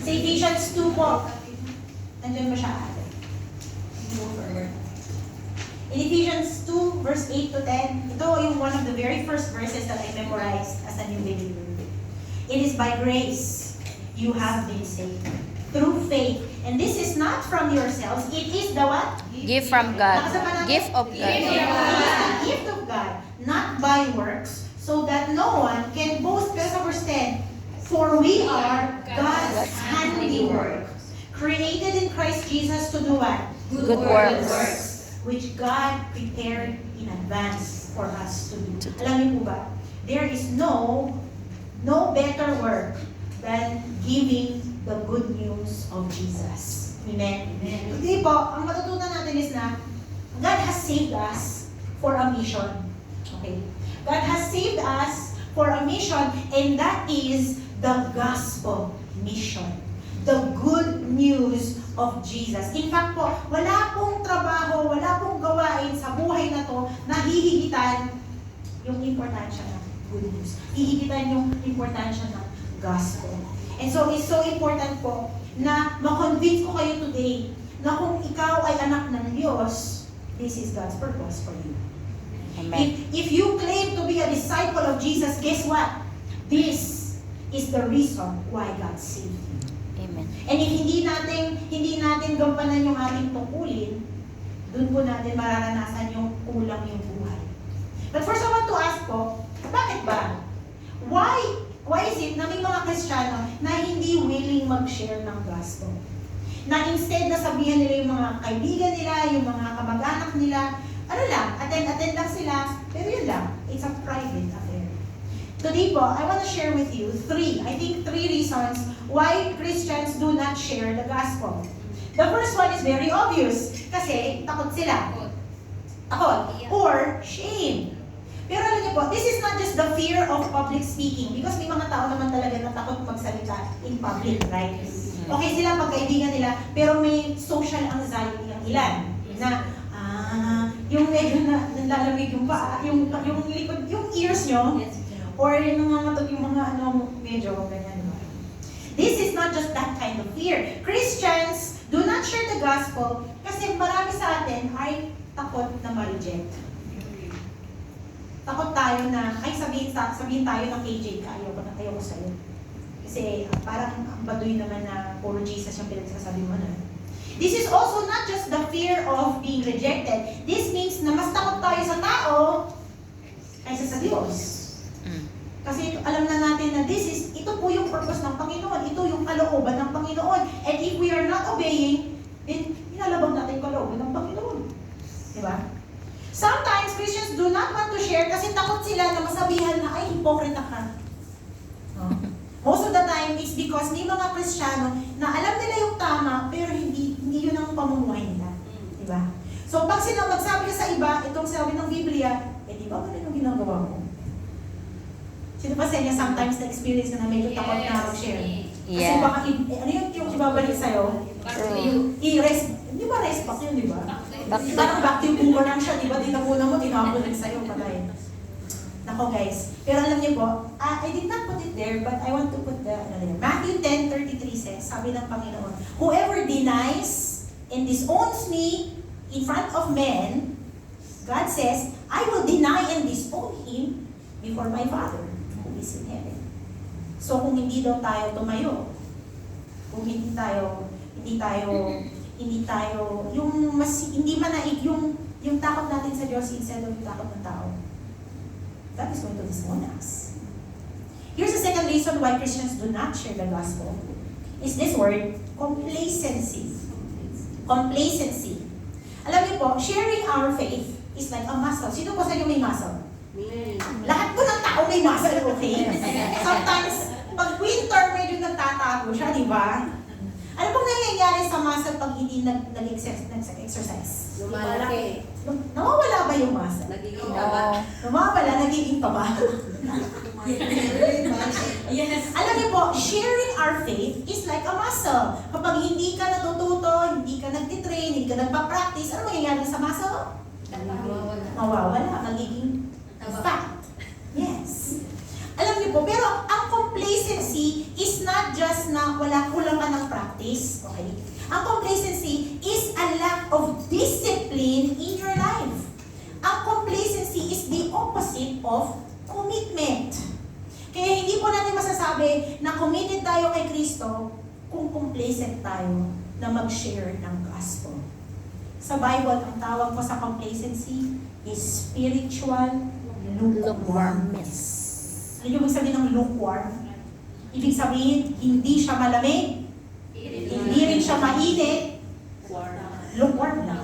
Sa Ephesians 2 po. Nandiyan ba siya ate? In Ephesians 2, verse 8 to 10, ito yung one of the very first verses that I memorized as a new believer. It is by grace you have been saved. Through faith. And this is not from yourselves. It is the what? Gift from God. Gift of God. It is the gift of God. Not by works. So that no one can boast. Pero sa verse 10, for we are God's handiwork. Created in Christ Jesus to do what? Good works. Which God prepared in advance for us to do. Alam niyo po ba? There is no better work than giving the good news of Jesus. Amen? Today po, ang matutunan natin is na God has saved us for a mission. Okay? God has saved us for a mission, and that is the gospel mission. The good news of Jesus. In fact po, wala pong trabaho, wala pong gawain sa buhay na to na hihigitan yung importansya ng good news. Hihigitan yung importansya ng gospel. And so, it's so important po na ma-convince ko kayo today na kung ikaw ay anak ng Diyos, this is God's purpose for you. Amen. If you claim to be a disciple of Jesus, guess what? This is the reason why God saved you. Amen. And if hindi natin gampanan yung ating tungkulin, doon po natin mararanasan yung kulang yung buhay. But first I want to ask po, bakit ba? Why is it na may mga Kristiyano na hindi willing mag-share ng gospel? Na instead na sabihan nila yung mga kaibigan nila, yung mga kamag-anak nila, ano lang, attend lang sila, pero yun lang, it's a private affair. Today po, I want to share with you three reasons why Christians do not share the gospel. The first one is very obvious, kasi takot sila. Takot. Or shame. Pero alam niyo po, this is not just the fear of public speaking, because may mga tao naman talaga na takot magsalita in public, right? Okay sila pagkaibigan nila, pero may social anxiety ang ilan. Na, yung medyo nalalamig yung paa, yung likod, yung ears nyo, or nangangatot yung mga medyo ganyan. This is not just that kind of fear. Christians do not share the gospel kasi marami sa atin ay takot na ma-reject. Takot tayo na, ay sabihin tayo ng KJ ka, ayoko sa'yo. Kasi parang ang baduy naman na puro Jesus yung pinagsasabi mo na. This is also not just the fear of being rejected. This means na mas takot tayo sa tao kaysa sa Diyos. Kasi alam na natin na ito po yung purpose ng Panginoon. Ito yung kalooban ng Panginoon. And if we are not obeying, then inalabag natin yung kalooban ng Panginoon. Diba? Sometimes Christians do not want to share kasi takot sila na masabihan na, ay, hipokrita ka. No? Most of the time, it's because may mga Kristiyano na alam nila yung tama, pero hindi yun ang pamumuhay nila. Diba? So, pag magsabi ka sa iba, itong sabi ng Biblia, di ba ganun yung ginagawa mo? Sino pa sa inyo sometimes na-experience na medyo takot na mag-share? Kasi baka, ano yung ibabalik sa'yo? Di ba respect yun, di ba? Parang back to boomer lang siya, di ba? Tinapuna mo, tinapon din sa'yo, patay. Nako guys. Pero alam niyo po, I did not put it there, but I want to put the, Matthew 10:33 says, sabi ng Panginoon, whoever denies and disowns me in front of men, God says, I will deny and disown him before my Father who is in heaven. So kung hindi daw tayo tumayo, kung hindi tayo, hindi manaig yung takot natin sa Diyos instead of yung takot ng tao, that is going to disown us. Here's the second reason why Christians do not share the gospel. Is this word, complacency. Complacency. Alam niyo po, sharing our faith is like a muscle. Sino po sa inyo may muscle? Lahat po ng tao may muscle, okay? Sometimes, pag winter, medyo nagtatago siya, di ba? Ano pong nangyayari sa muscle pag hindi nag-exercise? Lumalaki. Nawawala ba yung muscle? Nagiging taba. Nawawala, nagiging taba. Yes. Alam niyo po, sharing our faith is like a muscle. Kapag hindi ka natututo, hindi ka nagtitrain, hindi ka nagpa-practice, ano mangyayari sa muscle? Mawawala, magiging fat. Yes. Alam niyo po, pero ang complacency is not just na kulang ka ng practice. Okay? Ang complacency is a lack of discipline in your life. Ang complacency is the opposite of commitment. Kaya hindi po natin masasabi na committed tayo kay Kristo kung complacent tayo na mag-share ng gospel. Sa Bible, ang tawag po sa complacency is spiritual lukewarmness. Ano yung ibig sabihin ng lukewarm? Ibig sabihin, hindi siya malamig, hindi rin siya mainit, lukewarm lang.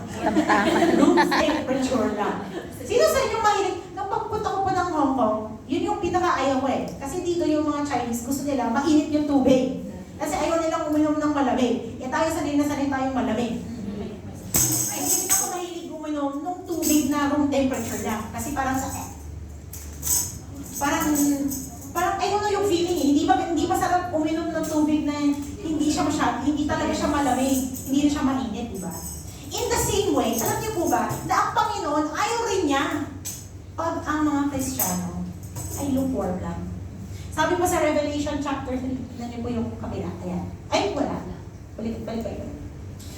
Room temperature lang. Sino sa inyo mahilig? Nung pagpunta ko po ng Hong Kong, yun yung pinaka-ayaw ko eh. Kasi dito yung mga Chinese, gusto nila mainit yung tubig. Kasi ayaw nilang uminom ng malamig. Eh tayo sanay na sanay tayong malamig. Ay, hindi ako mahilig uminom ng tubig na room temperature lang. Kasi parang I don't know yung feeling eh. Hindi masarap uminom ng tubig na hindi talaga siya malamig, hindi na siya mainit, di ba? In the same way, alam niyo po ba, na ang Panginoon, ayaw rin niya pag ang mga Kristiyano ay lukewarm lang. Sabi po sa Revelation chapter 3, tignan niyo po yung kabila, ayan. Ay, wala. Balik kayo.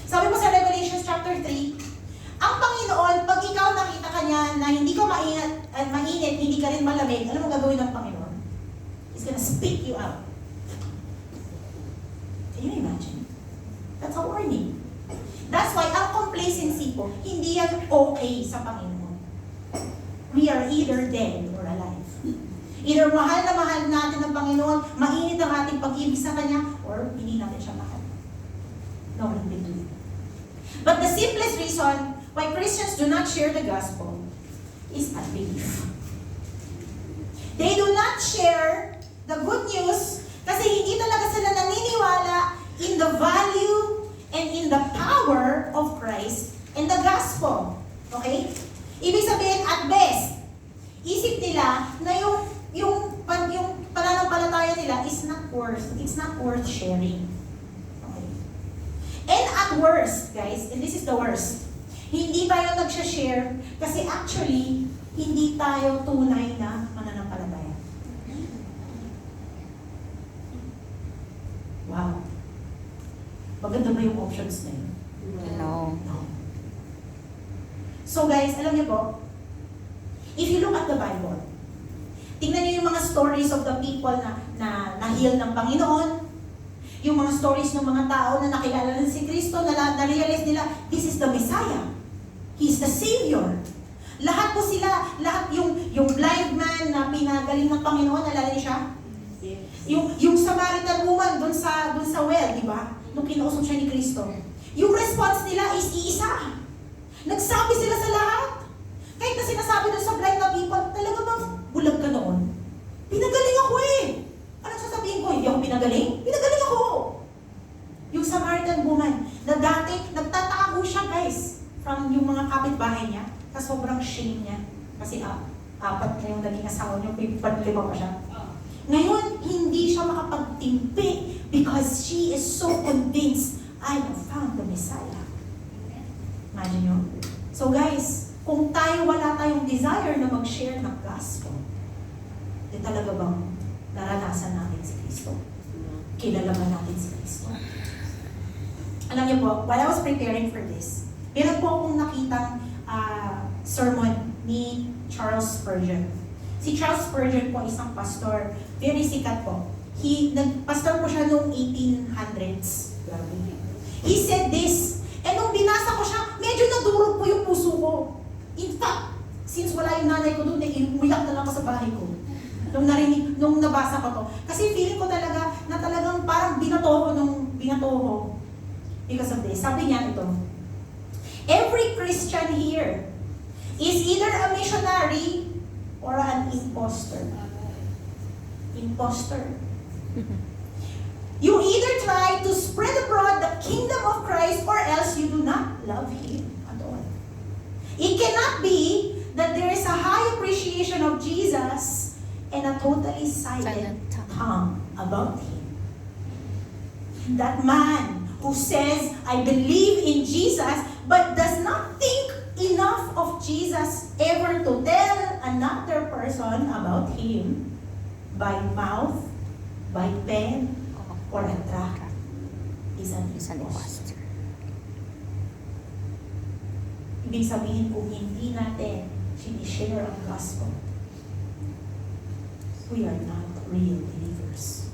Sabi po sa Revelation chapter 3, ang Panginoon, pag ikaw nakita ka niya na hindi ka mainit, hindi ka rin malamig, alam mo gagawin ng Panginoon? He's gonna spit you out. Can you imagine? That's a warning. That's why ang complacency po, hindi yan okay sa Panginoon. We are either dead or alive. Either mahal na mahal natin ang Panginoon, mainit ang ating pag-ibig sa Kanya, or hindi natin siya mahal. No in between. But the simplest reason why Christians do not share the gospel is unbelief. They do not share the good news kasi hindi talaga sila naniniwala in the value and in the power of Christ and the gospel. Okay? Ibig sabihin, at best, isip nila na yung pananampalataya nila is it's not worth sharing. Okay? And at worst, guys, and this is the worst, hindi tayo nagsha-share kasi actually, hindi tayo tunay na mananampalataya. Wow. Maganda ba yung options na yun? No. No. So guys, alam niyo po, if you look at the Bible, tingnan niyo yung mga stories of the people na na-heal ng Panginoon, yung mga stories ng mga tao na nakilala na si Kristo, na-realize nila, this is the Messiah. He is the Savior. Lahat po sila, yung blind man na pinagaling ng Panginoon, nalala niyo siya? Yes. Yung Samaritan woman dun sa well, di ba? Nung kinausap siya ni Kristo. Yung response nila is iisa. Nagsabi sila sa lahat. Kahit na sinasabi dun sa blind na people, talaga bang bulag ka noon? Pinagaling ako eh. Anong sasabihin ko? Hindi ako pinagaling? Pinagaling ako. Yung Samaritan woman, na dati, nagtatago siya guys, from yung mga kapitbahay niya, sa sobrang shame niya. Kasi apat na yung naging asawa niya, panlima pa siya. Ngayon, hindi siya makapagtimpi because she is so convinced, I have found the Messiah. Imagine nyo. So guys, kung wala tayong desire na mag-share ng gospel, di talaga bang naranasan natin si Kristo? Kilala ba natin si Kristo? Alam niyo po, while I was preparing for this, meron po akong nakitang sermon ni Charles Spurgeon. Si Charles Spurgeon po isang pastor, very sikat po. Nagpastor po siya noong 1800s. He said this, and nung binasa ko siya, medyo nadurog po yung puso ko. In fact, since wala yung nanay ko doon, umiyak na lang ako sa bahay ko. Nung nabasa ko to. Kasi feeling ko talaga, na talagang parang binato ko because of this. Sabi niya ito, every Christian here is either a missionary or an imposter. Imposter. You either try to spread abroad the kingdom of Christ or else you do not love Him at all. It cannot be that there is a high appreciation of Jesus and a totally silent tongue about Him. That man who says, I believe in Jesus, but does not think enough of Jesus ever to tell another person about Him by mouth, by pen, or a tract is an Is an impostor. imposter. Ibig sabihin, kung hindi natin sinishare ang gospel, we are not real believers.